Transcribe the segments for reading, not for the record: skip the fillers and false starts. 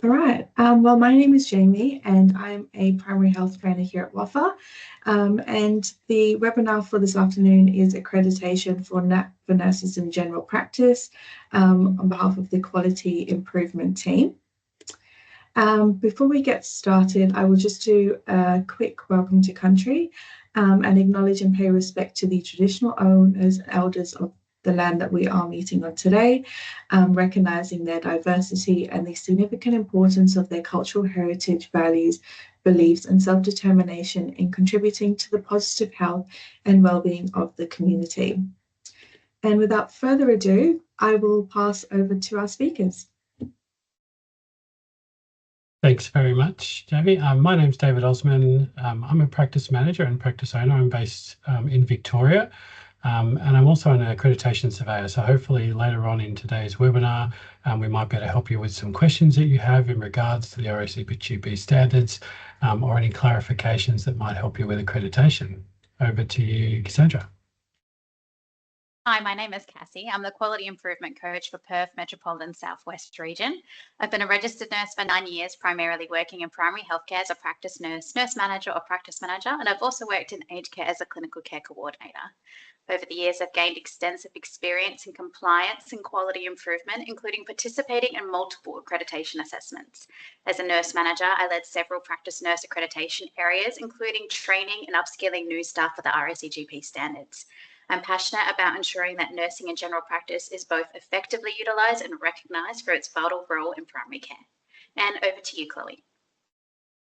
All right. Well, my name is Jamie, and I'm a primary health trainer here at WAFA. And the webinar for this afternoon is accreditation for nurses in general practice on behalf of the Quality Improvement Team. Before we get started, I will just do a quick welcome to country and acknowledge and pay respect to the traditional owners and elders of the land that we are meeting on today, recognizing their diversity and the significant importance of their cultural heritage, values, beliefs, and self-determination in contributing to the positive health and well-being of the community. And without further ado, I will pass over to our speakers. Thanks very much, Jamie. My name's David Osman. I'm a practice manager and practice owner. I'm based in Victoria, and I'm also an accreditation surveyor. So hopefully later on in today's webinar, we might be able to help you with some questions that you have in regards to the RACGP standards or any clarifications that might help you with accreditation. Over to you, Cassandra. Hi, my name is Cassie. I'm the Quality Improvement Coach for Perth Metropolitan Southwest Region. I've been a registered nurse for 9 years, primarily working in primary healthcare as a practice nurse, nurse manager or practice manager, and I've also worked in aged care as a clinical care coordinator. Over the years, I've gained extensive experience in compliance and quality improvement, including participating in multiple accreditation assessments. As a nurse manager, I led several practice nurse accreditation areas, including training and upskilling new staff for the RACGP standards. I'm passionate about ensuring that nursing in general practice is both effectively utilised and recognised for its vital role in primary care. And over to you, Chloe.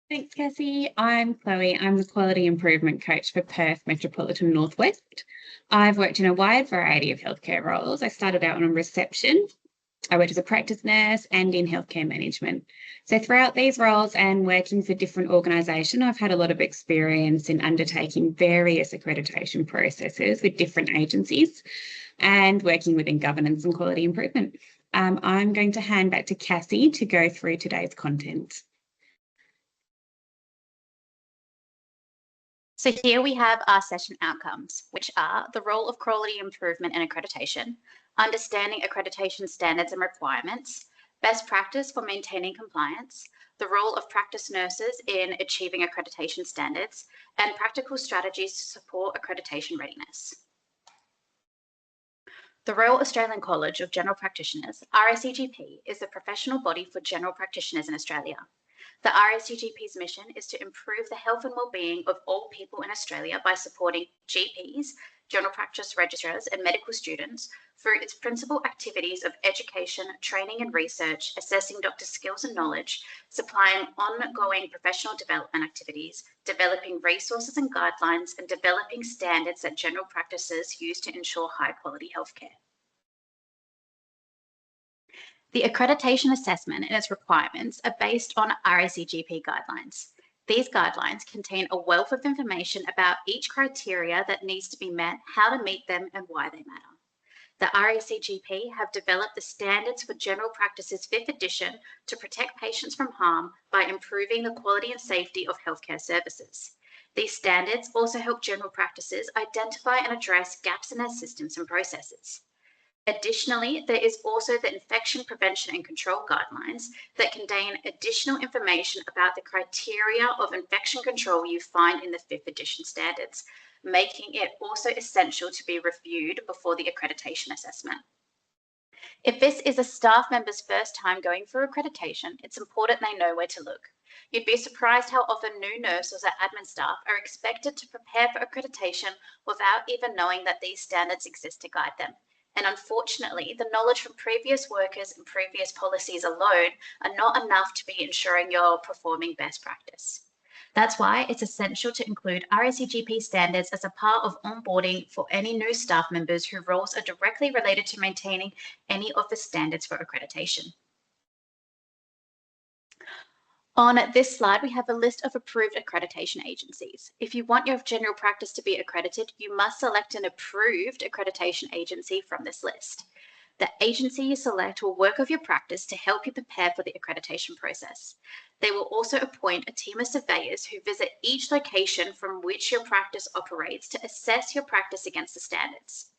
Thanks, Cassie. I'm Chloe. I'm the Quality Improvement Coach for Perth Metropolitan Northwest. I've worked in a wide variety of healthcare roles. I started out on reception. I worked as a practice nurse and in healthcare management. So throughout these roles and working for different organisations, I've had a lot of experience in undertaking various accreditation processes with different agencies and working within governance and quality improvement. I'm going to hand back to Cassie to go through today's content. So here we have our session outcomes, which are the role of quality improvement and accreditation, understanding accreditation standards and requirements, best practice for maintaining compliance, the role of practice nurses in achieving accreditation standards, and practical strategies to support accreditation readiness. The Royal Australian College of General Practitioners, RACGP, is the professional body for general practitioners in Australia. The RACGP's mission is to improve the health and well-being of all people in Australia by supporting GPs, general practice registrars, and medical students through its principal activities of education, training and research, assessing doctors' skills and knowledge, supplying ongoing professional development activities, developing resources and guidelines, and developing standards that general practices use to ensure high-quality healthcare. The accreditation assessment and its requirements are based on RACGP guidelines. These guidelines contain a wealth of information about each criteria that needs to be met, how to meet them, and why they matter. The RACGP have developed the Standards for General Practice's 5th edition to protect patients from harm by improving the quality and safety of healthcare services. These standards also help general practices identify and address gaps in their systems and processes. Additionally, there is also the Infection Prevention and Control Guidelines that contain additional information about the criteria of infection control you find in the 5th edition standards, making it also essential to be reviewed before the accreditation assessment. If this is a staff member's first time going for accreditation, it's important they know where to look. You'd be surprised how often new nurses or admin staff are expected to prepare for accreditation without even knowing that these standards exist to guide them. And unfortunately, the knowledge from previous workers and previous policies alone are not enough to be ensuring you're performing best practice. That's why it's essential to include RACGP standards as a part of onboarding for any new staff members whose roles are directly related to maintaining any of the standards for accreditation. On this slide, we have a list of approved accreditation agencies. If you want your general practice to be accredited, you must select an approved accreditation agency from this list. The agency you select will work with your practice to help you prepare for the accreditation process. They will also appoint a team of surveyors who visit each location from which your practice operates to assess your practice against the standards.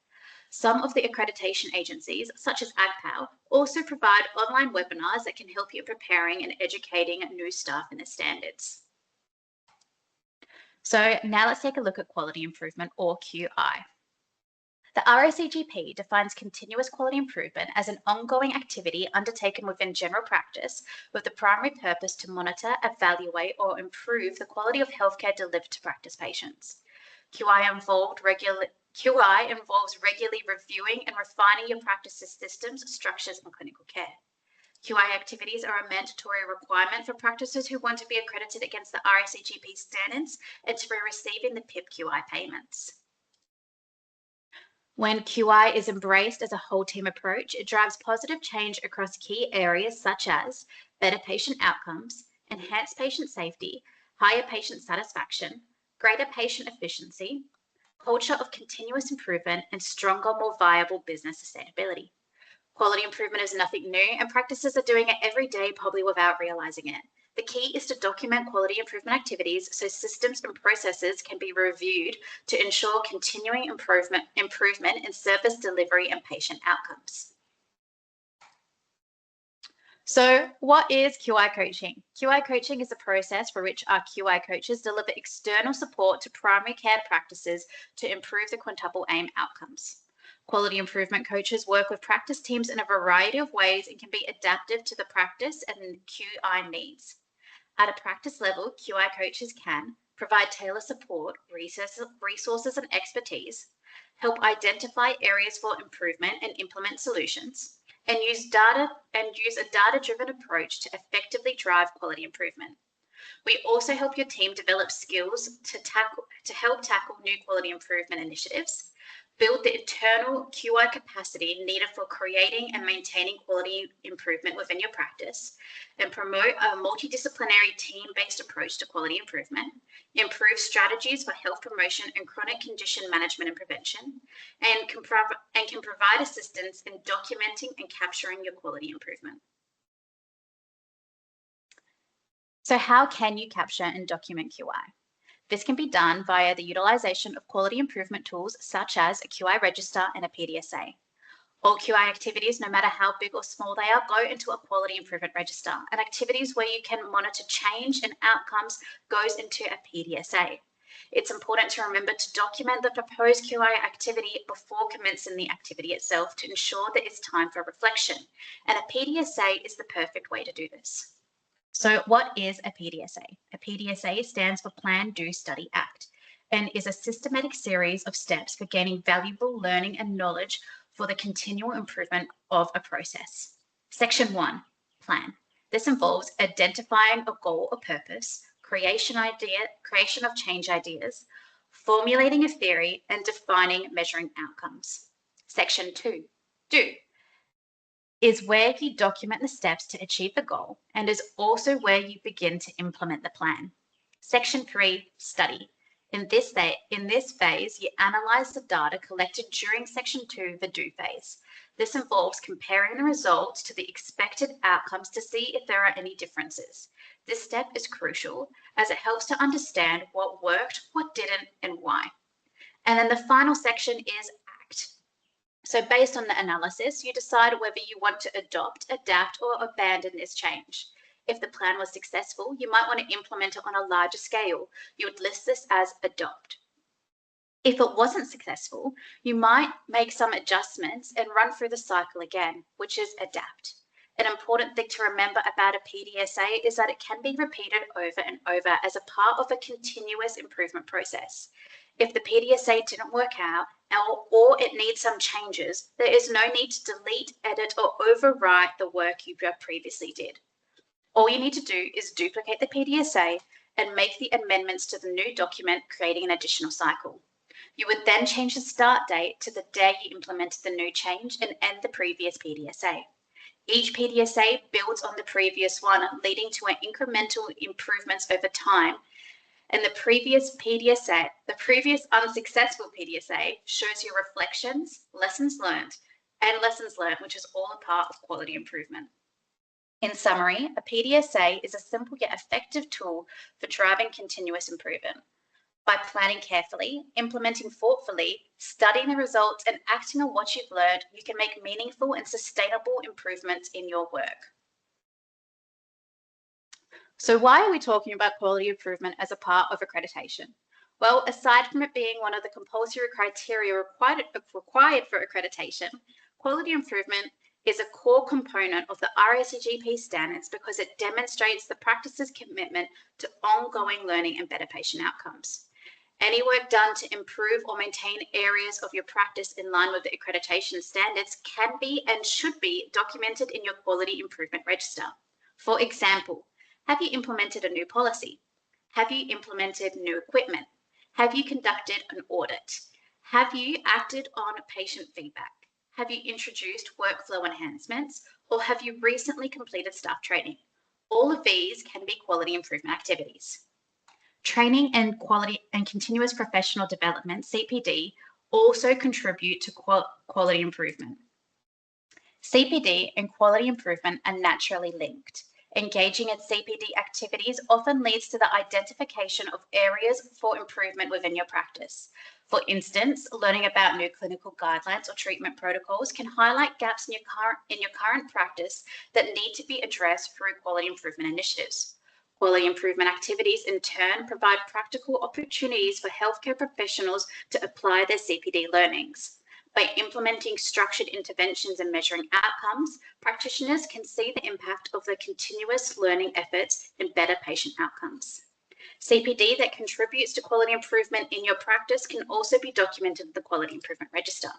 Some of the accreditation agencies, such as AgPal, also provide online webinars that can help you in preparing and educating new staff in the standards. So now let's take a look at quality improvement, or QI. The RACGP defines continuous quality improvement as an ongoing activity undertaken within general practice with the primary purpose to monitor, evaluate, or improve the quality of healthcare delivered to practice patients. QI involves regularly reviewing and refining your practice's systems, structures, and clinical care. QI activities are a mandatory requirement for practices who want to be accredited against the RACGP standards and to be receiving the PIP QI payments. When QI is embraced as a whole team approach, it drives positive change across key areas such as better patient outcomes, enhanced patient safety, higher patient satisfaction, greater patient efficiency, culture of continuous improvement, and stronger, more viable business sustainability. Quality improvement is nothing new, and practices are doing it every day, probably without realizing it. The key is to document quality improvement activities so systems and processes can be reviewed to ensure continuing improvement in service delivery and patient outcomes. So what is QI coaching? QI coaching is a process for which our QI coaches deliver external support to primary care practices to improve the quintuple aim outcomes. Quality improvement coaches work with practice teams in a variety of ways and can be adaptive to the practice and QI needs. At a practice level, QI coaches can provide tailored support, resources and expertise, help identify areas for improvement and implement solutions, and use a data-driven approach to effectively drive quality improvement. We also help your team develop skills to help tackle new quality improvement initiatives, build the internal QI capacity needed for creating and maintaining quality improvement within your practice, and promote a multidisciplinary team-based approach to quality improvement, improve strategies for health promotion and chronic condition management and prevention, and can provide assistance in documenting and capturing your quality improvement. So how can you capture and document QI? This can be done via the utilization of quality improvement tools such as a QI register and a PDSA. All QI activities, no matter how big or small they are, go into a quality improvement register, and activities where you can monitor change and outcomes goes into a PDSA. It's important to remember to document the proposed QI activity before commencing the activity itself to ensure that it's time for reflection, and a PDSA is the perfect way to do this. So what is a PDSA? A PDSA stands for Plan, Do, Study, Act, and is a systematic series of steps for gaining valuable learning and knowledge for the continual improvement of a process. Section 1, Plan. This involves identifying a goal or purpose, creation of change ideas, formulating a theory, and defining measuring outcomes. Section 2, Do, is where you document the steps to achieve the goal and is also where you begin to implement the plan. Section 3, Study. In this phase, you analyze the data collected during Section 2, the Do phase. This involves comparing the results to the expected outcomes to see if there are any differences. This step is crucial as it helps to understand what worked, what didn't, and why. And then the final section is Act. So based on the analysis, you decide whether you want to adopt, adapt, or abandon this change. If the plan was successful, you might want to implement it on a larger scale. You would list this as adopt. If it wasn't successful, you might make some adjustments and run through the cycle again, which is adapt. An important thing to remember about a PDSA is that it can be repeated over and over as a part of a continuous improvement process. If the PDSA didn't work out or it needs some changes, there is no need to delete, edit, or overwrite the work you previously did. All you need to do is duplicate the PDSA and make the amendments to the new document, creating an additional cycle. You would then change the start date to the day you implemented the new change and end the previous PDSA. Each PDSA builds on the previous one, leading to incremental improvements over time. And the previous unsuccessful PDSA shows you reflections, lessons learned, which is all a part of quality improvement. In summary, a PDSA is a simple yet effective tool for driving continuous improvement. By planning carefully, implementing thoughtfully, studying the results, and acting on what you've learned, you can make meaningful and sustainable improvements in your work. So why are we talking about quality improvement as a part of accreditation? Well, aside from it being one of the compulsory criteria required for accreditation, quality improvement is a core component of the RACGP standards because it demonstrates the practice's commitment to ongoing learning and better patient outcomes. Any work done to improve or maintain areas of your practice in line with the accreditation standards can be and should be documented in your quality improvement register. For example, have you implemented a new policy? Have you implemented new equipment? Have you conducted an audit? Have you acted on patient feedback? Have you introduced workflow enhancements? Or have you recently completed staff training? All of these can be quality improvement activities. Training and quality and continuous professional development, CPD, also contribute to quality improvement. CPD and quality improvement are naturally linked. Engaging in CPD activities often leads to the identification of areas for improvement within your practice. For instance, learning about new clinical guidelines or treatment protocols can highlight gaps in your current practice that need to be addressed through quality improvement initiatives. Quality improvement activities, in turn, provide practical opportunities for healthcare professionals to apply their CPD learnings. By implementing structured interventions and measuring outcomes, practitioners can see the impact of their continuous learning efforts in better patient outcomes. CPD that contributes to quality improvement in your practice can also be documented in the Quality Improvement Register.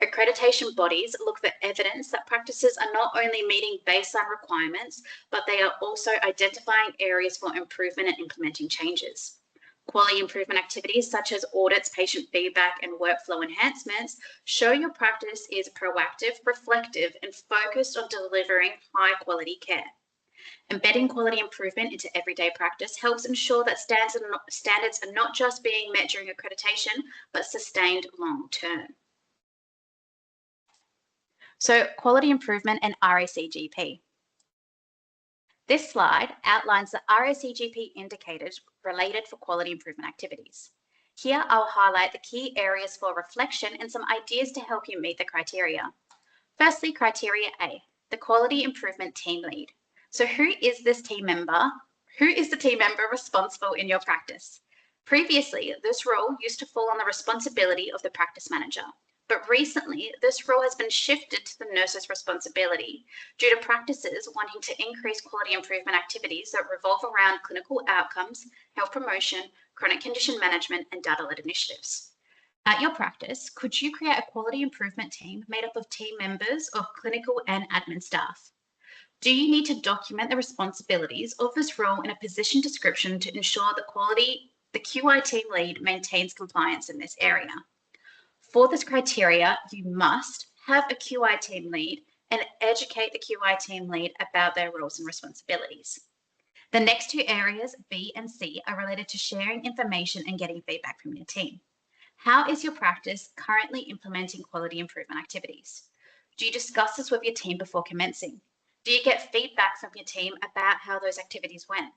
Accreditation bodies look for evidence that practices are not only meeting baseline requirements, but they are also identifying areas for improvement and implementing changes. Quality improvement activities such as audits, patient feedback, and workflow enhancements show your practice is proactive, reflective, and focused on delivering high-quality care. Embedding quality improvement into everyday practice helps ensure that standards are not just being met during accreditation, but sustained long-term. So, quality improvement and RACGP. This slide outlines the RACGP indicators related for quality improvement activities. Here, I'll highlight the key areas for reflection and some ideas to help you meet the criteria. Firstly, criteria A, the quality improvement team lead. So who is this team member? Who is the team member responsible in your practice? Previously, this role used to fall on the responsibility of the practice manager. But recently, this role has been shifted to the nurse's responsibility due to practices wanting to increase quality improvement activities that revolve around clinical outcomes, health promotion, chronic condition management, and data-led initiatives. At your practice, could you create a quality improvement team made up of team members of clinical and admin staff? Do you need to document the responsibilities of this role in a position description to ensure the QI team lead maintains compliance in this area? For this criteria, you must have a QI team lead and educate the QI team lead about their roles and responsibilities. The next two areas, B and C, are related to sharing information and getting feedback from your team. How is your practice currently implementing quality improvement activities? Do you discuss this with your team before commencing? Do you get feedback from your team about how those activities went?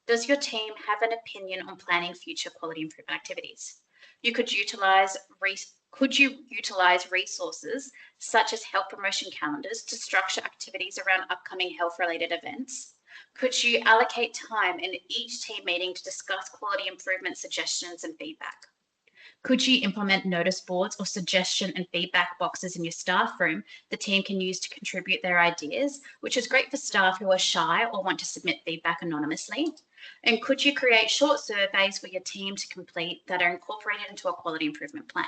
Does your team have an opinion on planning future quality improvement activities? Could you utilize resources such as health promotion calendars to structure activities around upcoming health-related events? Could you allocate time in each team meeting to discuss quality improvement suggestions and feedback? Could you implement notice boards or suggestion and feedback boxes in your staff room the team can use to contribute their ideas, which is great for staff who are shy or want to submit feedback anonymously? And could you create short surveys for your team to complete that are incorporated into a quality improvement plan?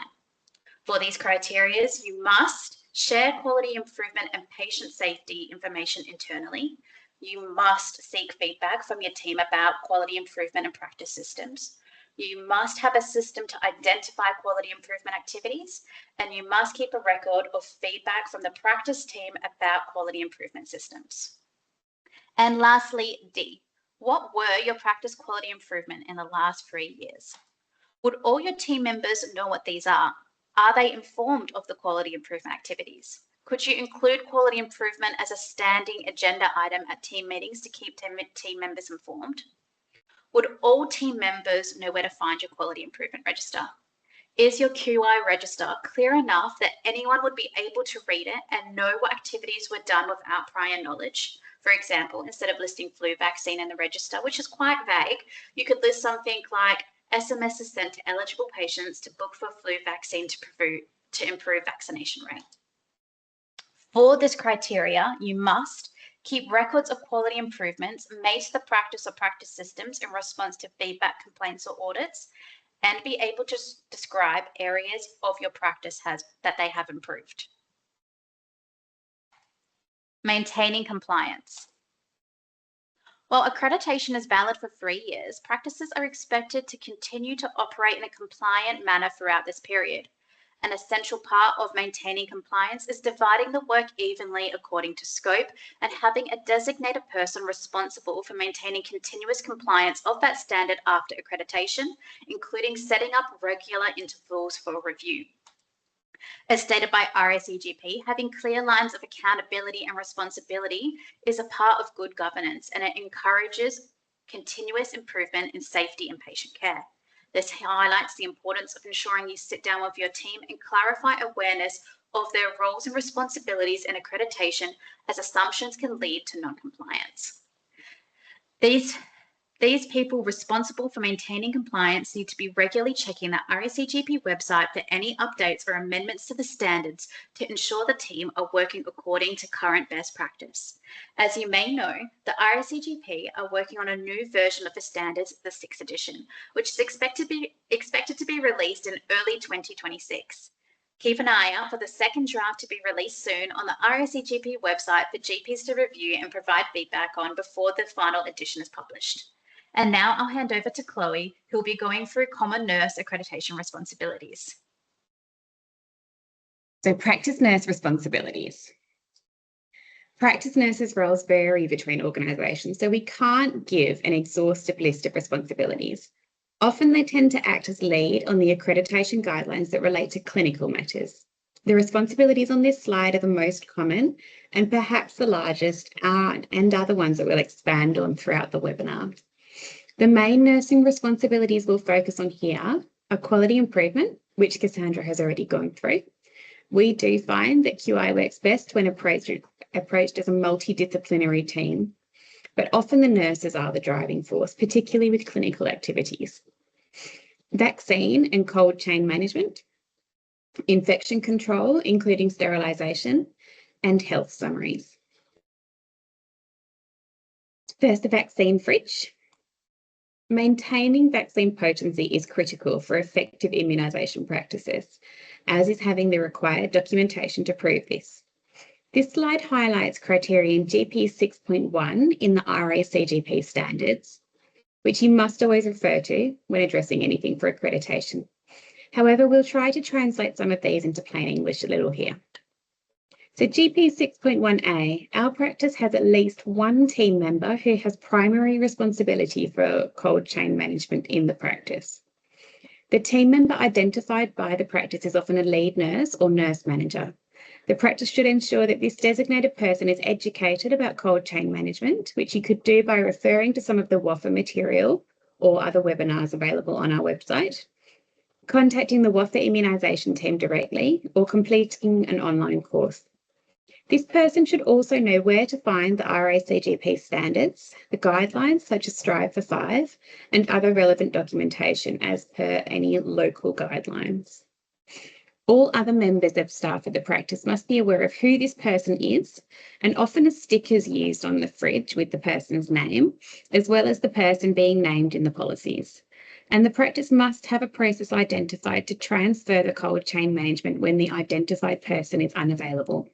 For these criteria, you must share quality improvement and patient safety information internally. You must seek feedback from your team about quality improvement and practice systems. You must have a system to identify quality improvement activities, and you must keep a record of feedback from the practice team about quality improvement systems. And lastly, D, what were your practice quality improvement in the last 3 years? Would all your team members know what these are? Are they informed of the quality improvement activities? Could you include quality improvement as a standing agenda item at team meetings to keep team members informed? Would all team members know where to find your quality improvement register? Is your QI register clear enough that anyone would be able to read it and know what activities were done without prior knowledge? For example, instead of listing flu vaccine in the register, which is quite vague, you could list something like SMS is sent to eligible patients to book for flu vaccine to improve vaccination rate. For this criteria, you must keep records of quality improvements made to the practice or practice systems in response to feedback, complaints, or audits, and be able to describe areas of your practice that they have improved. Maintaining compliance. While accreditation is valid for 3 years, practices are expected to continue to operate in a compliant manner throughout this period. An essential part of maintaining compliance is dividing the work evenly according to scope and having a designated person responsible for maintaining continuous compliance of that standard after accreditation, including setting up regular intervals for review. As stated by RACGP, having clear lines of accountability and responsibility is a part of good governance, and it encourages continuous improvement in safety and patient care. This highlights the importance of ensuring you sit down with your team and clarify awareness of their roles and responsibilities in accreditation, as assumptions can lead to non-compliance. These people responsible for maintaining compliance need to be regularly checking the RACGP website for any updates or amendments to the standards to ensure the team are working according to current best practice. As you may know, the RACGP are working on a new version of the standards, the 6th edition, which is expected to be released in early 2026. Keep an eye out for the second draft to be released soon on the RACGP website for GPs to review and provide feedback on before the final edition is published. And now I'll hand over to Chloe, who will be going through common nurse accreditation responsibilities. So practice nurse responsibilities. Practice nurses' roles vary between organisations, so we can't give an exhaustive list of responsibilities. Often they tend to act as lead on the accreditation guidelines that relate to clinical matters. The responsibilities on this slide are the most common and perhaps the largest and are the ones that we'll expand on throughout the webinar. The main nursing responsibilities we'll focus on here are quality improvement, which Cassandra has already gone through. We do find that QI works best when approached as a multidisciplinary team, but often the nurses are the driving force, particularly with clinical activities. Vaccine and cold chain management, infection control, including sterilisation, and health summaries. First, the vaccine fridge. Maintaining vaccine potency is critical for effective immunisation practices, as is having the required documentation to prove this. This slide highlights criterion GP 6.1 in the RACGP standards, which you must always refer to when addressing anything for accreditation. However, we'll try to translate some of these into plain English a little here. So GP 6.1a, our practice has at least one team member who has primary responsibility for cold chain management in the practice. The team member identified by the practice is often a lead nurse or nurse manager. The practice should ensure that this designated person is educated about cold chain management, which you could do by referring to some of the WAFA material or other webinars available on our website, contacting the WAFA immunisation team directly, or completing an online course. This person should also know where to find the RACGP standards, the guidelines such as Strive for 5, and other relevant documentation as per any local guidelines. All other members of staff at the practice must be aware of who this person is, and often a sticker is used on the fridge with the person's name, as well as the person being named in the policies. And the practice must have a process identified to transfer the cold chain management when the identified person is unavailable.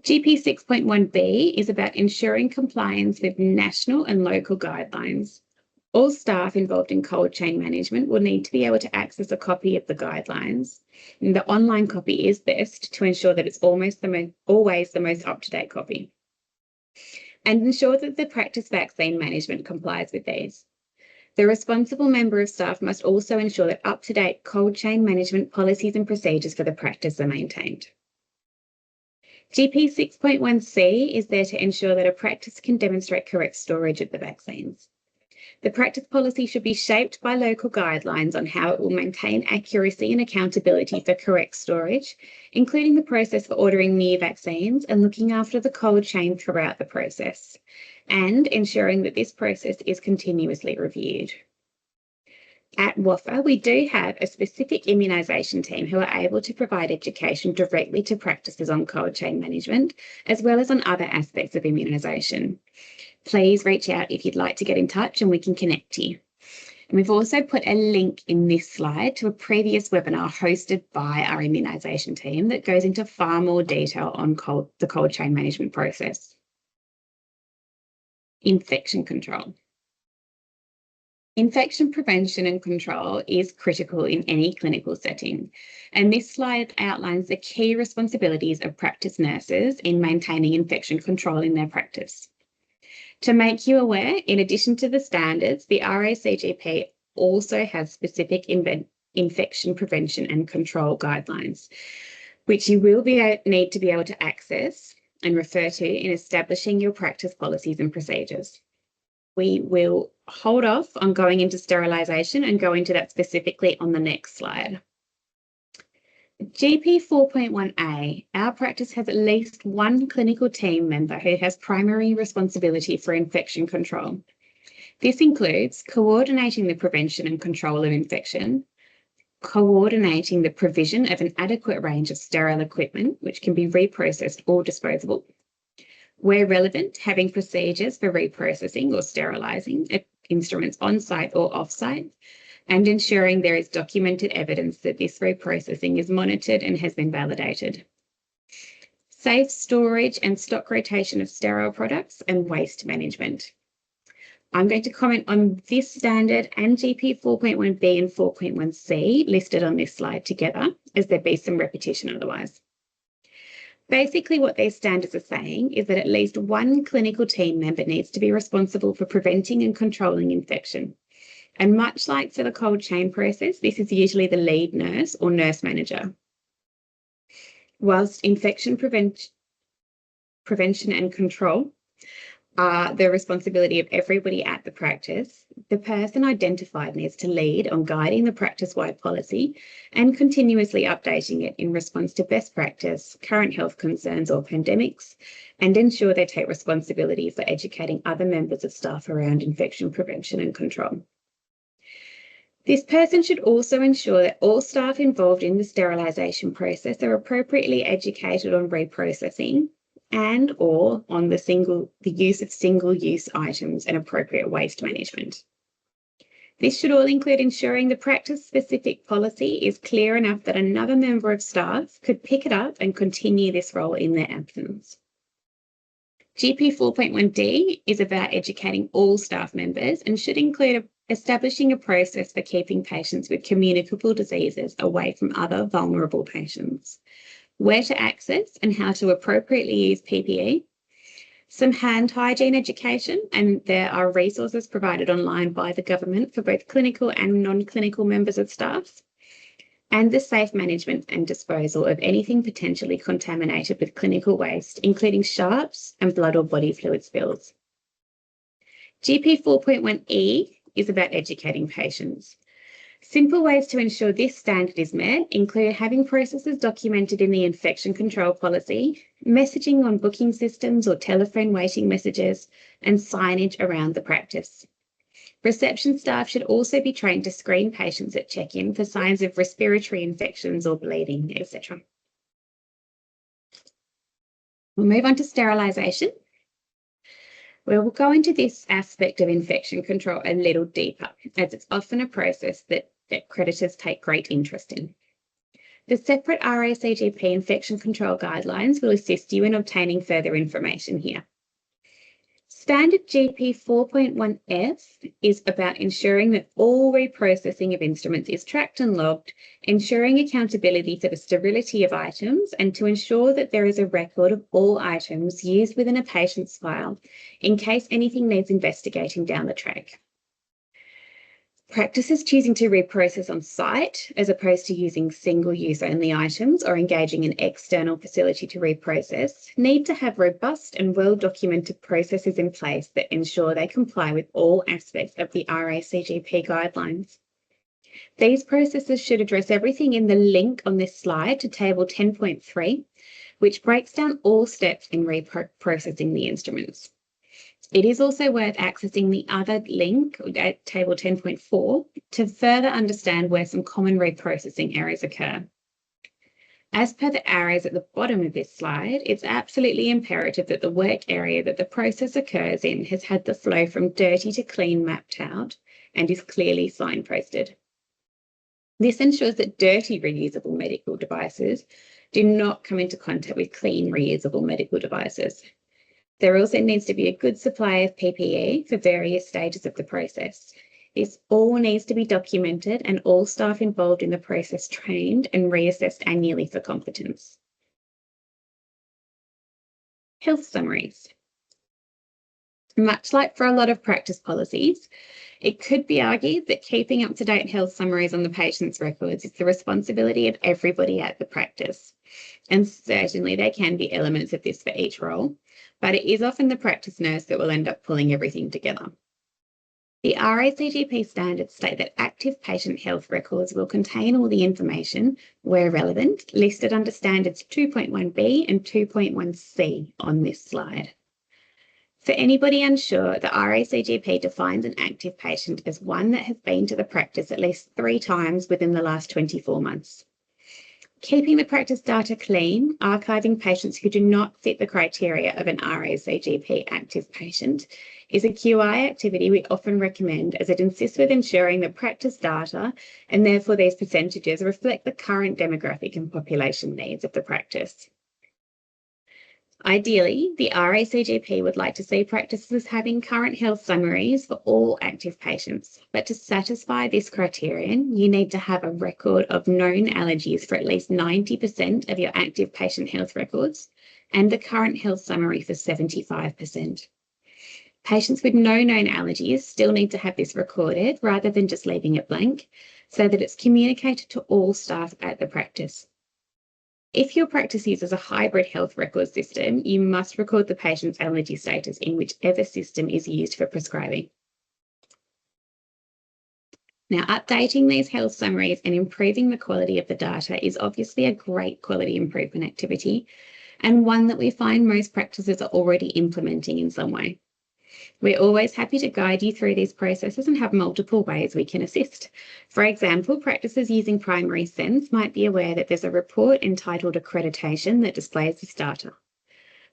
GP 6.1b is about ensuring compliance with national and local guidelines. All staff involved in cold chain management will need to be able to access a copy of the guidelines. And the online copy is best to ensure that it's always the most up-to-date copy. And ensure that the practice vaccine management complies with these. The responsible member of staff must also ensure that up-to-date cold chain management policies and procedures for the practice are maintained. GP 6.1c is there to ensure that a practice can demonstrate correct storage of the vaccines. The practice policy should be shaped by local guidelines on how it will maintain accuracy and accountability for correct storage, including the process for ordering new vaccines and looking after the cold chain throughout the process, and ensuring that this process is continuously reviewed. At WAFA, we do have a specific immunisation team who are able to provide education directly to practices on cold chain management, as well as on other aspects of immunisation. Please reach out if you'd like to get in touch and we can connect you. And we've also put a link in this slide to a previous webinar hosted by our immunisation team that goes into far more detail on the cold chain management process. Infection control. Infection prevention and control is critical in any clinical setting, and this slide outlines the key responsibilities of practice nurses in maintaining infection control in their practice. To make you aware, in addition to the standards, the RACGP also has specific infection prevention and control guidelines, which you will need to be able to access and refer to in establishing your practice policies and procedures. We will hold off on going into sterilisation and go into that specifically on the next slide. GP 4.1a, our practice has at least one clinical team member who has primary responsibility for infection control. This includes coordinating the prevention and control of infection, coordinating the provision of an adequate range of sterile equipment, which can be reprocessed or disposable. Where relevant, having procedures for reprocessing or sterilising instruments on-site or off-site, and ensuring there is documented evidence that this reprocessing is monitored and has been validated. Safe storage and stock rotation of sterile products and waste management. I'm going to comment on this standard and GP 4.1b and 4.1c listed on this slide together, as there'd be some repetition otherwise. Basically, what these standards are saying is that at least one clinical team member needs to be responsible for preventing and controlling infection. And much like for the cold chain process, this is usually the lead nurse or nurse manager. Whilst infection prevention and control are the responsibility of everybody at the practice, the person identified needs to lead on guiding the practice-wide policy and continuously updating it in response to best practice, current health concerns or pandemics, and ensure they take responsibility for educating other members of staff around infection prevention and control. This person should also ensure that all staff involved in the sterilisation process are appropriately educated on reprocessing and or on the use of single-use items and appropriate waste management. This should all include ensuring the practice-specific policy is clear enough that another member of staff could pick it up and continue this role in their absence. GP 4.1d is about educating all staff members and should include establishing a process for keeping patients with communicable diseases away from other vulnerable patients, where to access and how to appropriately use PPE, some hand hygiene education, and there are resources provided online by the government for both clinical and non-clinical members of staff, and the safe management and disposal of anything potentially contaminated with clinical waste, including sharps and blood or body fluid spills. GP 4.1e is about educating patients. Simple ways to ensure this standard is met include having processes documented in the infection control policy, messaging on booking systems or telephone waiting messages, and signage around the practice. Reception staff should also be trained to screen patients at check-in for signs of respiratory infections or bleeding, etc. We'll move on to sterilisation. We'll go into this aspect of infection control a little deeper, as it's often a process that accreditors take great interest in. The separate RACGP infection control guidelines will assist you in obtaining further information here. Standard GP 4.1F is about ensuring that all reprocessing of instruments is tracked and logged, ensuring accountability for the sterility of items, and to ensure that there is a record of all items used within a patient's file in case anything needs investigating down the track. Practices choosing to reprocess on site as opposed to using single-use only items or engaging an external facility to reprocess need to have robust and well-documented processes in place that ensure they comply with all aspects of the RACGP guidelines. These processes should address everything in the link on this slide to table 10.3, which breaks down all steps in reprocessing the instruments. It is also worth accessing the other link at table 10.4 to further understand where some common reprocessing errors occur. As per the arrows at the bottom of this slide, it's absolutely imperative that the work area that the process occurs in has had the flow from dirty to clean mapped out and is clearly signposted. This ensures that dirty reusable medical devices do not come into contact with clean reusable medical devices. There also needs to be a good supply of PPE for various stages of the process. This all needs to be documented and all staff involved in the process trained and reassessed annually for competence. Health summaries. Much like for a lot of practice policies, it could be argued that keeping up-to-date health summaries on the patient's records is the responsibility of everybody at the practice. And certainly there can be elements of this for each role, but it is often the practice nurse that will end up pulling everything together. The RACGP standards state that active patient health records will contain all the information, where relevant, listed under standards 2.1b and 2.1c on this slide. For anybody unsure, the RACGP defines an active patient as one that has been to the practice at least 3 times within the last 24 months. Keeping the practice data clean, archiving patients who do not fit the criteria of an RACGP active patient is a QI activity we often recommend, as it assists with ensuring that practice data and therefore these percentages reflect the current demographic and population needs of the practice. Ideally, the RACGP would like to see practices having current health summaries for all active patients, but to satisfy this criterion, you need to have a record of known allergies for at least 90% of your active patient health records and the current health summary for 75%. Patients with no known allergies still need to have this recorded rather than just leaving it blank, so that it's communicated to all staff at the practice. If your practice uses a hybrid health record system, you must record the patient's allergy status in whichever system is used for prescribing. Now, updating these health summaries and improving the quality of the data is obviously a great quality improvement activity, and one that we find most practices are already implementing in some way. We're always happy to guide you through these processes and have multiple ways we can assist. For example, practices using Primary Sense might be aware that there's a report entitled Accreditation that displays this data.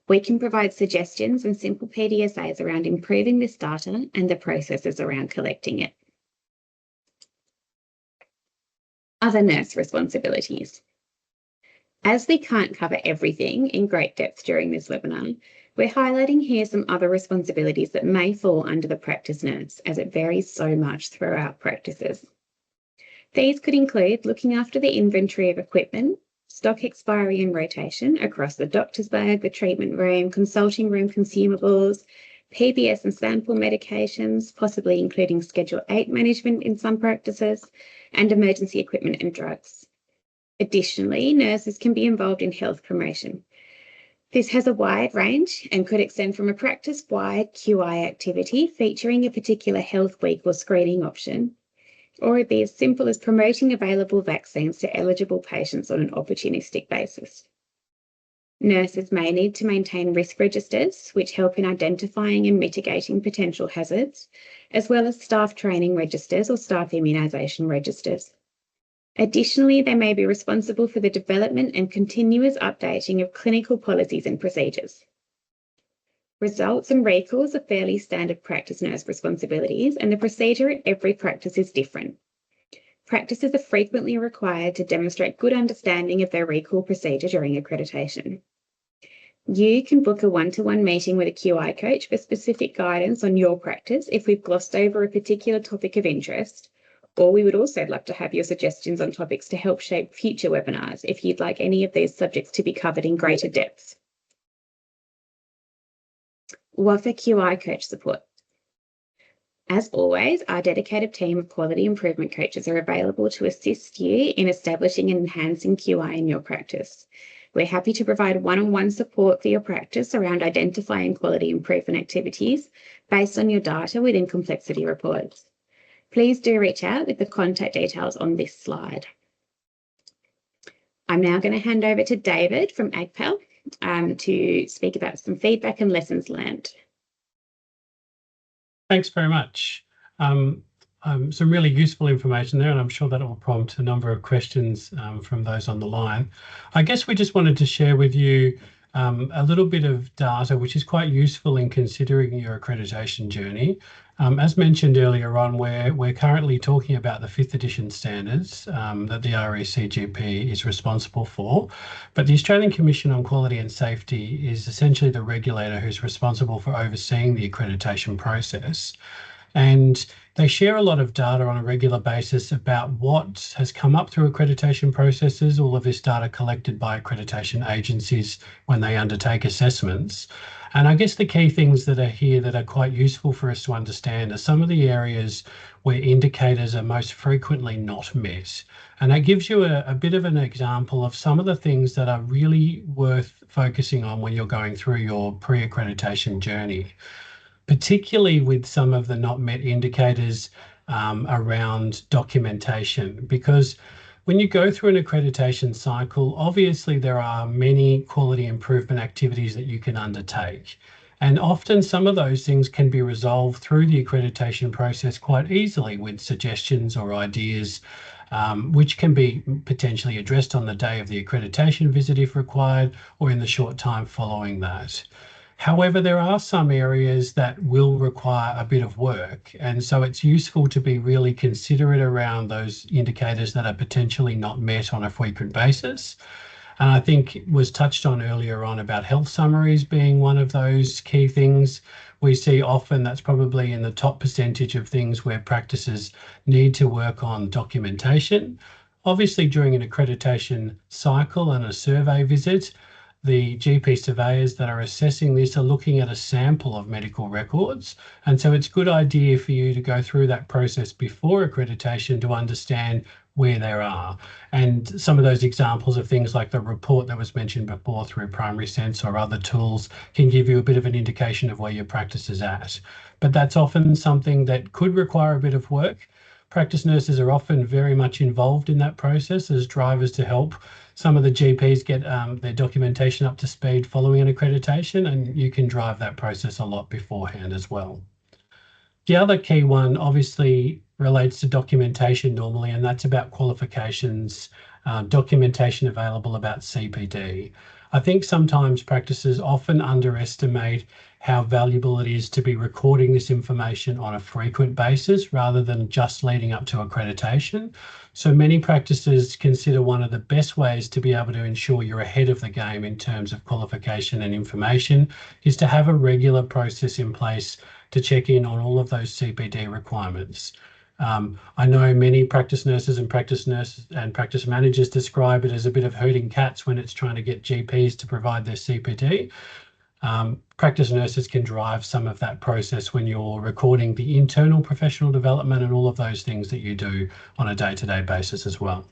We can provide suggestions and simple PDSAs around improving this data and the processes around collecting it. Other nurse responsibilities. As we can't cover everything in great depth during this webinar, we're highlighting here some other responsibilities that may fall under the practice nurse, as it varies so much throughout practices. These could include looking after the inventory of equipment, stock expiry and rotation across the doctor's bag, the treatment room, consulting room consumables, PBS and sample medications, possibly including Schedule 8 management in some practices, and emergency equipment and drugs. Additionally, nurses can be involved in health promotion. This has a wide range and could extend from a practice-wide QI activity featuring a particular health week or screening option, or it'd be as simple as promoting available vaccines to eligible patients on an opportunistic basis. Nurses may need to maintain risk registers, which help in identifying and mitigating potential hazards, as well as staff training registers or staff immunisation registers. Additionally, they may be responsible for the development and continuous updating of clinical policies and procedures. Results and recalls are fairly standard practice nurse responsibilities, and the procedure at every practice is different. Practices are frequently required to demonstrate good understanding of their recall procedure during accreditation. You can book a one-to-one meeting with a QI coach for specific guidance on your practice if we've glossed over a particular topic of interest, or we would also love to have your suggestions on topics to help shape future webinars if you'd like any of these subjects to be covered in greater depth. WAFA QI coach support. As always, our dedicated team of quality improvement coaches are available to assist you in establishing and enhancing QI in your practice. We're happy to provide one-on-one support for your practice around identifying quality improvement activities based on your data within complexity reports. Please do reach out with the contact details on this slide. I'm now going to hand over to David from AgPal to speak about some feedback and lessons learned. Thanks very much. Some really useful information there, and I'm sure that will prompt a number of questions from those on the line. I guess we just wanted to share with you a little bit of data which is quite useful in considering your accreditation journey. As mentioned earlier on, we're currently talking about the 5th edition standards that the RACGP is responsible for, but the Australian Commission on Quality and Safety is essentially the regulator who's responsible for overseeing the accreditation process. And they share a lot of data on a regular basis about what has come up through accreditation processes, all of this data collected by accreditation agencies when they undertake assessments. And I guess the key things that are here that are quite useful for us to understand are some of the areas where indicators are most frequently not met. And that gives you a bit of an example of some of the things that are really worth focusing on when you're going through your pre-accreditation journey, particularly with some of the not met indicators around documentation, because when you go through an accreditation cycle, obviously there are many quality improvement activities that you can undertake. And often some of those things can be resolved through the accreditation process quite easily with suggestions or ideas, which can be potentially addressed on the day of the accreditation visit if required, or in the short time following that. However, there are some areas that will require a bit of work, and so it's useful to be really considerate around those indicators that are potentially not met on a frequent basis. And I think it was touched on earlier on about health summaries being one of those key things. We see often that's probably in the top percentage of things where practices need to work on documentation. Obviously, during an accreditation cycle and a survey visit, the GP surveyors that are assessing this are looking at a sample of medical records. And so it's a good idea for you to go through that process before accreditation to understand where there are. And some of those examples of things like the report that was mentioned before through Primary Sense or other tools can give you a bit of an indication of where your practice is at. But that's often something that could require a bit of work. Practice nurses are often very much involved in that process as drivers to help some of the GPs get their documentation up to speed following an accreditation, and you can drive that process a lot beforehand as well. The other key one obviously relates to documentation normally, and that's about qualifications, documentation available about CPD. I think sometimes practices often underestimate how valuable it is to be recording this information on a frequent basis rather than just leading up to accreditation. So many practices consider one of the best ways to be able to ensure you're ahead of the game in terms of qualification and information is to have a regular process in place to check in on all of those CPD requirements. I know many practice nurses and practice managers describe it as a bit of herding cats when it's trying to get GPs to provide their CPD. Practice nurses can drive some of that process when you're recording the internal professional development and all of those things that you do on a day-to-day basis as well.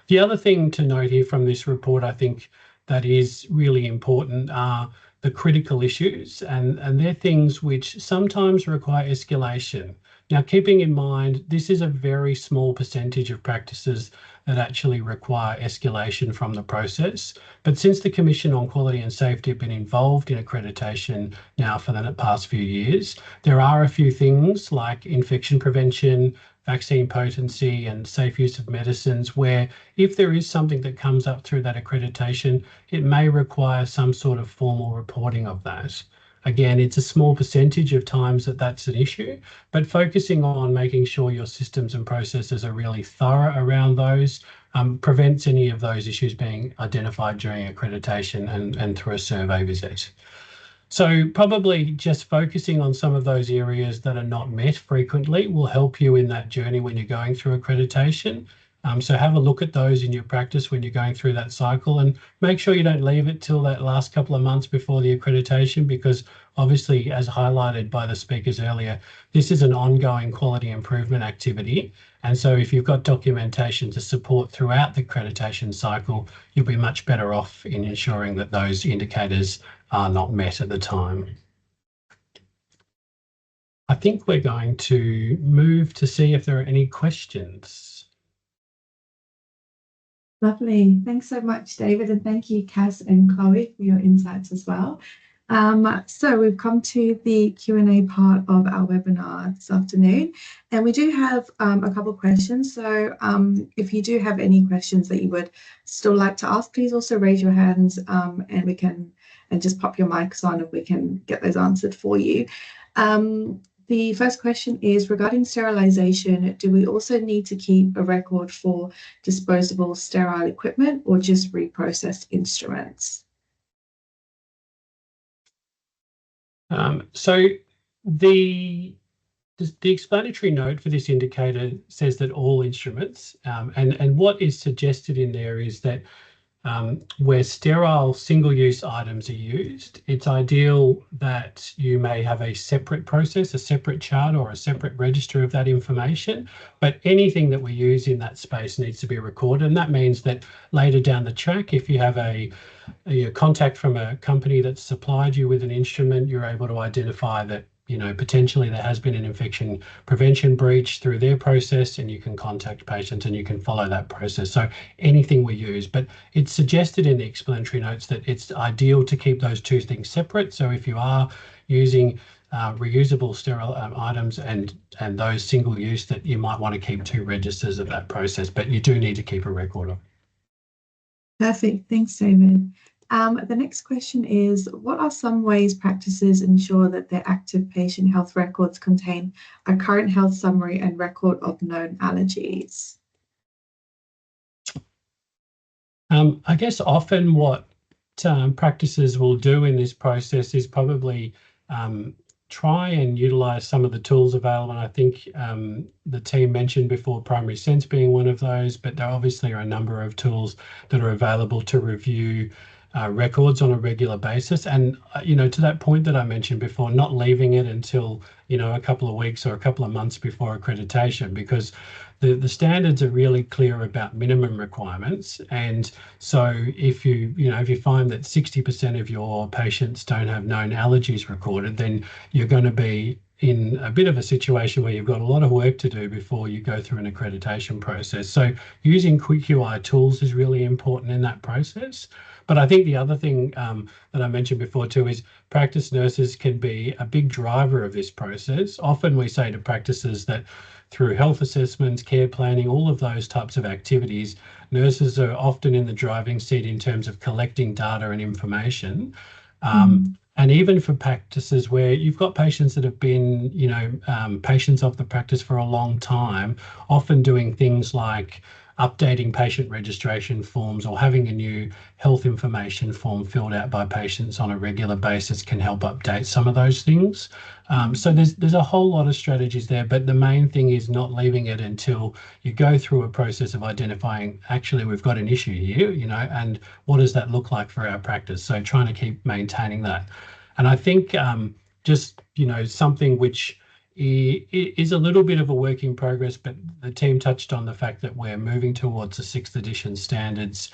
The other thing to note here from this report, I think that is really important, are the critical issues, and they're things which sometimes require escalation. Now, keeping in mind, this is a very small percentage of practices that actually require escalation from the process. But since the Commission on Quality and Safety have been involved in accreditation now for the past few years, there are a few things like infection prevention, vaccine potency and safe use of medicines where if there is something that comes up through that accreditation, it may require some sort of formal reporting of that. Again, it's a small percentage of times that that's an issue, but focusing on making sure your systems and processes are really thorough around those prevents any of those issues being identified during accreditation and through a survey visit. So probably just focusing on some of those areas that are not met frequently will help you in that journey when you're going through accreditation. So have a look at those in your practice when you're going through that cycle, and make sure you don't leave it till that last couple of months before the accreditation, because obviously, as highlighted by the speakers earlier, this is an ongoing quality improvement activity. And so if you've got documentation to support throughout the accreditation cycle, you'll be much better off in ensuring that those indicators are not met at the time. I think we're going to move to see if there are any questions. Lovely. Thanks so much, David, and thank you, Cass and Chloe, for your insights as well. So we've come to the Q&A part of our webinar this afternoon, and we do have a couple of questions. So if you do have any questions that you would still like to ask, please also raise your hands, and we can just pop your mics on and we can get those answered for you. The first question is regarding sterilization. Do we also need to keep a record for disposable sterile equipment or just reprocessed instruments? So the explanatory note for this indicator says that all instruments, and what is suggested in there is that where sterile single-use items are used, it's ideal that you may have a separate process, a separate chart or a separate register of that information, but anything that we use in that space needs to be recorded. And that means that later down the track, if you have a contact from a company that supplied you with an instrument, you're able to identify that potentially there has been an infection prevention breach through their process, and you can contact patients and you can follow that process. So anything we use, but it's suggested in the explanatory notes that it's ideal to keep those two things separate. So if you are using reusable sterile items and those single use, that you might want to keep two registers of that process, but you do need to keep a record of. Perfect. Thanks, David. The next question is, what are some ways practices ensure that their active patient health records contain a current health summary and record of known allergies? I guess often what practices will do in this process is probably try and utilize some of the tools available. And I think the team mentioned before Primary Sense being one of those, but there obviously are a number of tools that are available to review records on a regular basis. And, to that point that I mentioned before, not leaving it until, a couple of weeks or a couple of months before accreditation, because the standards are really clear about minimum requirements. And so if you find that 60% of your patients don't have known allergies recorded, then you're going to be in a bit of a situation where you've got a lot of work to do before you go through an accreditation process. So using Quick UI tools is really important in that process. But I think the other thing that I mentioned before too is practice nurses can be a big driver of this process. Often we say to practices that through health assessments, care planning, all of those types of activities, nurses are often in the driving seat in terms of collecting data and information. And even for practices where you've got patients that have been, patients of the practice for a long time, often doing things like updating patient registration forms or having a new health information form filled out by patients on a regular basis can help update some of those things. So there's a whole lot of strategies there, but the main thing is not leaving it until you go through a process of identifying, actually, we've got an issue here, and what does that look like for our practice? So trying to keep maintaining that. And I think just, something which is a little bit of a work in progress, but the team touched on the fact that we're moving towards the 6th edition standards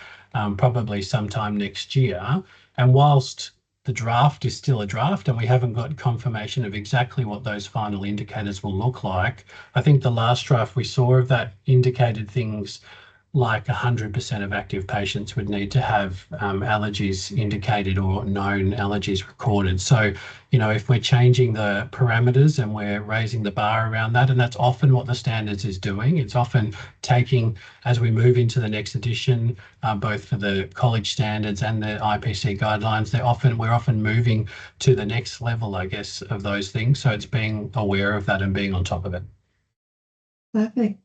probably sometime next year. And whilst the draft is still a draft and we haven't got confirmation of exactly what those final indicators will look like, I think the last draft we saw of that indicated things like 100% of active patients would need to have allergies indicated or known allergies recorded. So, if we're changing the parameters and we're raising the bar around that, and that's often what the standards is doing, it's often taking, as we move into the next edition, both for the college standards and the IPC guidelines, we're often moving to the next level, I guess, of those things. So it's being aware of that and being on top of it. Perfect.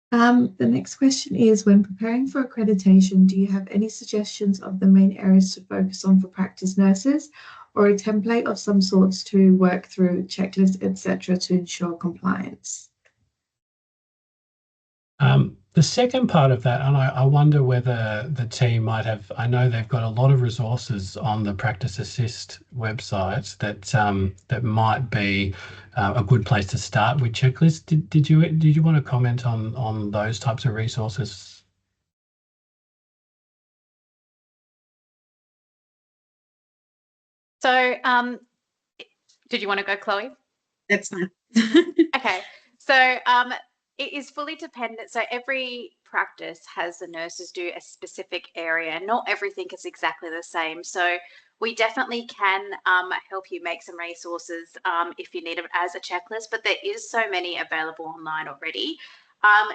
The next question is, when preparing for accreditation, do you have any suggestions of the main areas to focus on for practice nurses, or a template of some sorts to work through, checklists, etc., to ensure compliance? The second part of that, and I wonder whether the team might have, I know they've got a lot of resources on the Practice Assist website that might be a good place to start with checklists. Did you want to comment on those types of resources? So, did you want to go, Chloe? That's fine. Okay, so it is fully dependent. So every practice has the nurses do a specific area, and not everything is exactly the same. So we definitely can help you make some resources if you need them as a checklist, but there is so many available online already.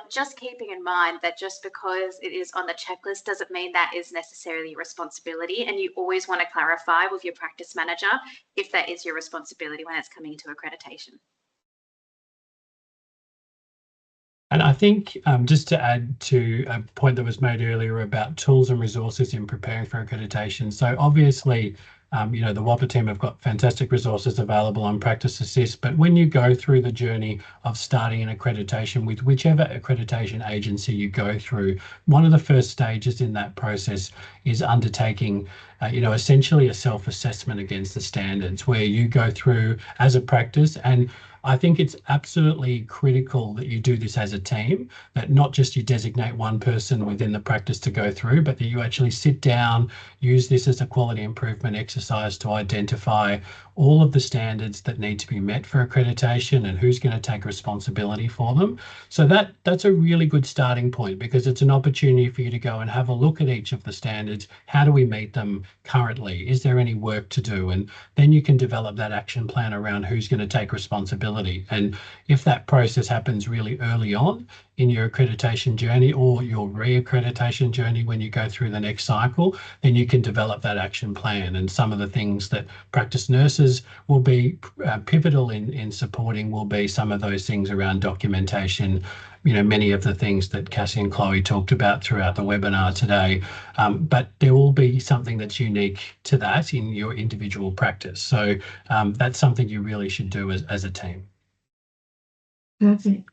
Just keeping in mind that just because it is on the checklist doesn't mean that is necessarily your responsibility, and you always want to clarify with your practice manager if that is your responsibility when it's coming to accreditation. And I think just to add to a point that was made earlier about tools and resources in preparing for accreditation. So obviously, the WAPA team have got fantastic resources available on Practice Assist, but when you go through the journey of starting an accreditation with whichever accreditation agency you go through, one of the first stages in that process is undertaking, essentially a self-assessment against the standards, where you go through as a practice. And I think it's absolutely critical that you do this as a team, that not just you designate one person within the practice to go through, but that you actually sit down, use this as a quality improvement exercise to identify all of the standards that need to be met for accreditation and who's going to take responsibility for them. So that's a really good starting point, because it's an opportunity for you to go and have a look at each of the standards. How do we meet them currently? Is there any work to do? And then you can develop that action plan around who's going to take responsibility. And if that process happens really early on in your accreditation journey or your re-accreditation journey when you go through the next cycle, then you can develop that action plan. And some of the things that practice nurses will be pivotal in supporting will be some of those things around documentation, many of the things that Cassie and Chloe talked about throughout the webinar today. But there will be something that's unique to that in your individual practice. So that's something you really should do as a team. Perfect.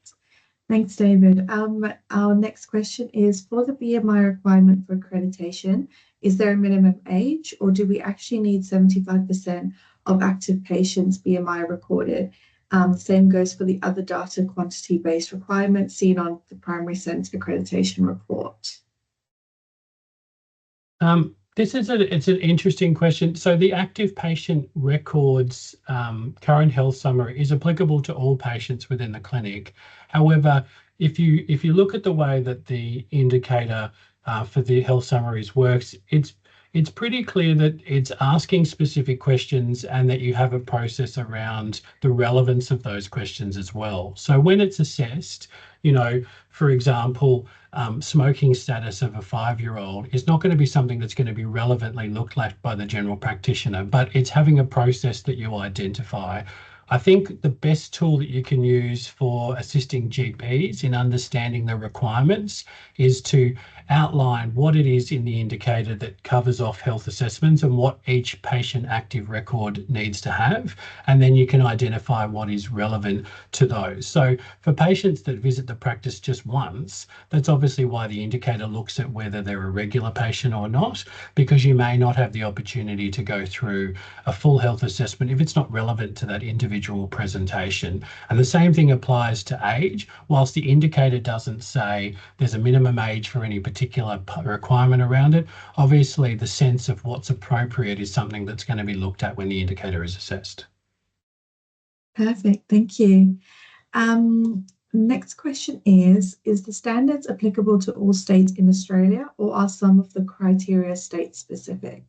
Thanks, David. Our next question is, for the BMI requirement for accreditation, is there a minimum age, or do we actually need 75% of active patients BMI recorded? Same goes for the other data quantity-based requirements seen on the primary sense accreditation report. It's an interesting question. So the active patient records current health summary is applicable to all patients within the clinic. However, if you look at the way that the indicator for the health summaries works, it's pretty clear that it's asking specific questions and that you have a process around the relevance of those questions as well. So when it's assessed, for example, smoking status of a 5-year-old is not going to be something that's going to be relevantly looked at by the general practitioner, but it's having a process that you identify. I think the best tool that you can use for assisting GPs in understanding the requirements is to outline what it is in the indicator that covers off health assessments and what each patient active record needs to have. And then you can identify what is relevant to those. So for patients that visit the practice just once, that's obviously why the indicator looks at whether they're a regular patient or not, because you may not have the opportunity to go through a full health assessment if it's not relevant to that individual presentation. And the same thing applies to age. Whilst the indicator doesn't say there's a minimum age for any particular requirement around it, obviously the sense of what's appropriate is something that's going to be looked at when the indicator is assessed. Perfect, thank you. Next question is the standards applicable to all states in Australia, or are some of the criteria state specific?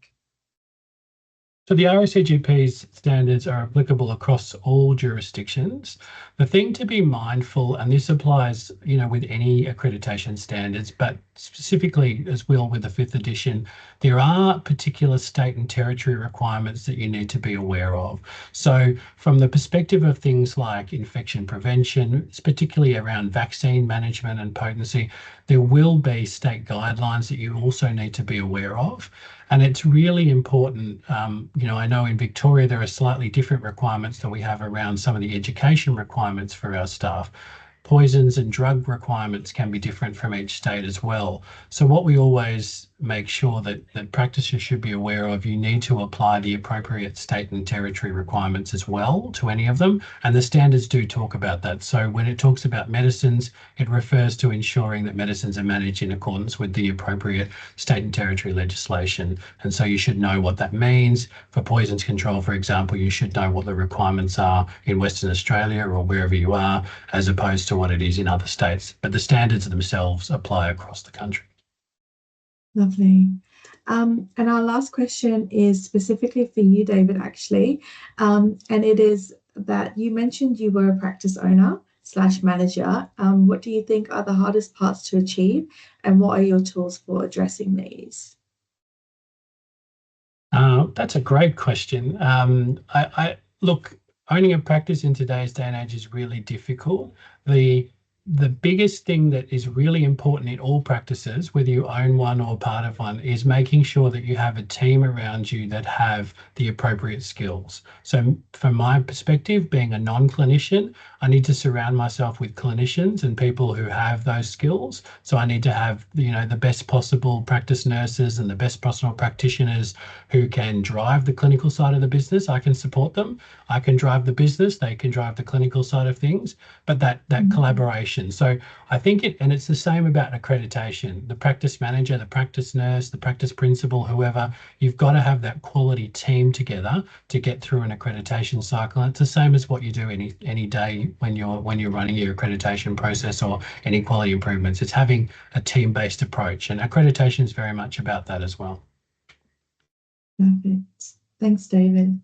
So the RACGP's standards are applicable across all jurisdictions. The thing to be mindful, and this applies, with any accreditation standards, but specifically as well with the 5th edition, there are particular state and territory requirements that you need to be aware of. So from the perspective of things like infection prevention, particularly around vaccine management and potency, there will be state guidelines that you also need to be aware of. And it's really important, I know in Victoria there are slightly different requirements that we have around some of the education requirements for our staff. poisons and drug requirements can be different from each state as well. So what we always make sure that practitioners should be aware of, you need to apply the appropriate state and territory requirements as well to any of them. And the standards do talk about that. So when it talks about medicines, it refers to ensuring that medicines are managed in accordance with the appropriate state and territory legislation. And so you should know what that means. For poisons control, for example, you should know what the requirements are in Western Australia or wherever you are, as opposed to what it is in other states. But the standards themselves apply across the country. Lovely. And our last question is specifically for you, David, actually. And it is that you mentioned you were a practice owner / manager. What do you think are the hardest parts to achieve, and what are your tools for addressing these? That's a great question. Look, owning a practice in today's day and age is really difficult. The biggest thing that is really important in all practices, whether you own one or part of one, is making sure that you have a team around you that have the appropriate skills. So from my perspective, being a non-clinician, I need to surround myself with clinicians and people who have those skills. So I need to have, the best possible practice nurses and the best possible practitioners who can drive the clinical side of the business. I can support them. I can drive the business. They can drive the clinical side of things. But that collaboration. So I think it's the same about accreditation. The practice manager, the practice nurse, the practice principal, whoever, you've got to have that quality team together to get through an accreditation cycle. And it's the same as what you do any day when you're running your accreditation process or any quality improvements. It's having a team-based approach, and accreditation is very much about that as well. Perfect. Thanks, David.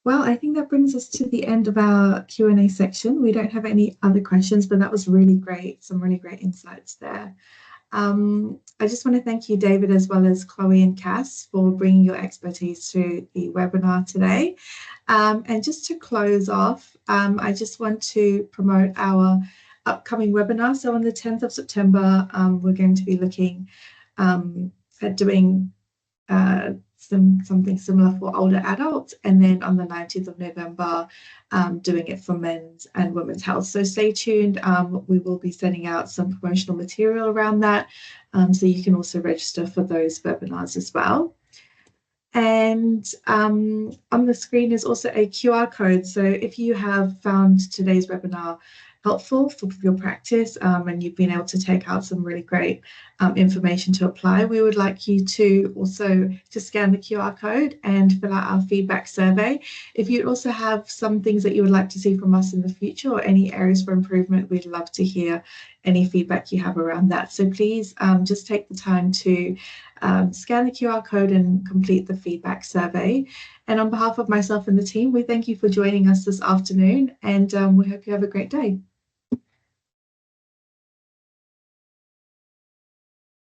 Well, I think that brings us to the end of our Q&A section. We don't have any other questions, but that was really great. Some really great insights there. I just want to thank you, David, as well as Chloe and Cass, for bringing your expertise to the webinar today. And just to close off, I just want to promote our upcoming webinar. So on the 10th of September, we're going to be looking at doing something similar for older adults, and then on the 19th of November doing it for men's and women's health. So stay tuned. We will be sending out some promotional material around that, so you can also register for those webinars as well. And on the screen is also a QR code. So if you have found today's webinar helpful for your practice and you've been able to take out some really great information to apply, we would like you to also scan the QR code and fill out our feedback survey. If you also have some things that you would like to see from us in the future or any areas for improvement, we'd love to hear any feedback you have around that. So please just take the time to scan the QR code and complete the feedback survey. And on behalf of myself and the team, we thank you for joining us this afternoon, and we hope you have a great day.